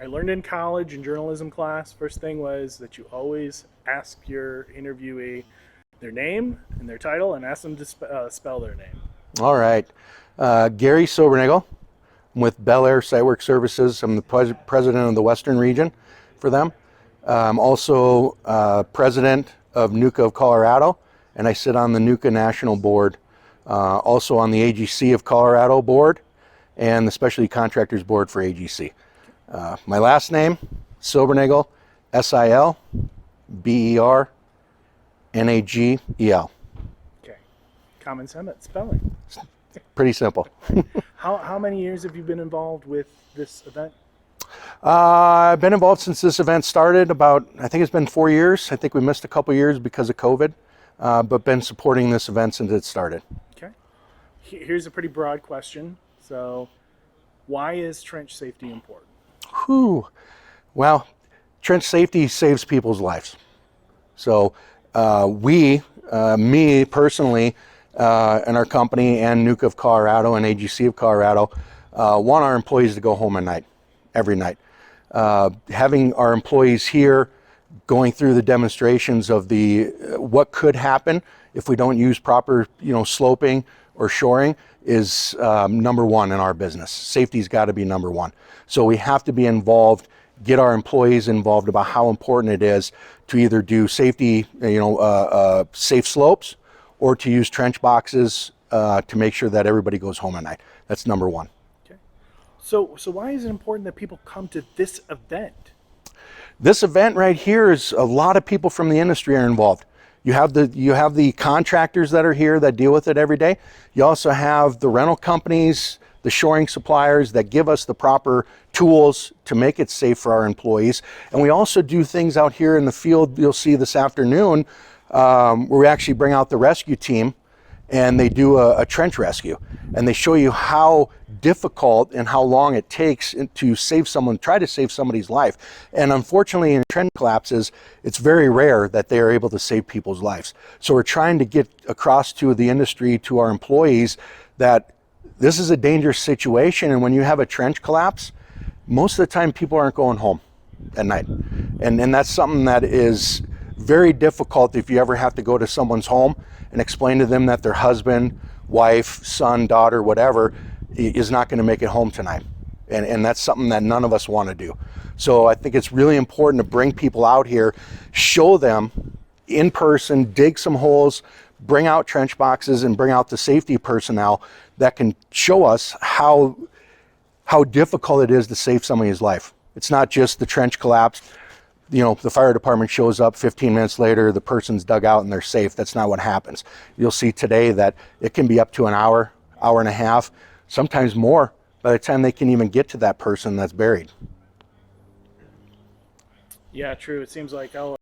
I learned in college in journalism class, first thing was that you always ask your interviewee their name and their title and ask them to spell their name. All right. Gary Sobernagel. I'm with Bel Air Sitework Services. I'm the president of the Western region for them. I'm also president of NUCA of Colorado, and I sit on the NUCA National Board, also on the AGC of Colorado Board, and the Specialty Contractors Board for AGC. My last name, Sobernagel, Silbernagel. Okay. Common sense spelling. Pretty simple. How many years have you been involved with this event? I've been involved since this event started I think it's been 4 years. I think we missed a couple years because of COVID, but been supporting this event since it started. Okay. Here's a pretty broad question. So, why is trench safety important? Whew. Well, trench safety saves people's lives. So me personally, and our company and NUCA of Colorado and AGC of Colorado, want our employees to go home at night, every night. Having our employees here going through the demonstrations of what could happen if we don't use proper, sloping or shoring is number one in our business. Safety's got to be number one. So we have to be involved, get our employees involved about how important it is to either do safety, safe slopes, or to use trench boxes to make sure that everybody goes home at night. That's number one. Okay. So why is it important that people come to this event? This event right here is a lot of people from the industry are involved. You have the contractors that are here that deal with it every day. You also have the rental companies, the shoring suppliers that give us the proper tools to make it safe for our employees. And we also do things out here in the field. You'll see this afternoon where we actually bring out the rescue team and they do a trench rescue. And they show you how difficult and how long it takes to try to save somebody's life. And unfortunately in trench collapses, it's very rare that they are able to save people's lives. So we're trying to get across to the industry, to our employees, that this is a dangerous situation. And when you have a trench collapse, most of the time people aren't going home at night. And that's something that is very difficult if you ever have to go to someone's home and explain to them that their husband, wife, son, daughter, whatever, is not going to make it home tonight. And that's something that none of us want to do. So I think it's really important to bring people out here, show them in person, dig some holes, bring out trench boxes and bring out the safety personnel that can show us how difficult it is to save somebody's life. It's not just the trench collapse. The fire department shows up 15 minutes later, the person's dug out and they're safe. That's not what happens. You'll see today that it can be up to an hour, hour and a half, sometimes more by the time they can even get to that person that's buried. Yeah, true. It seems like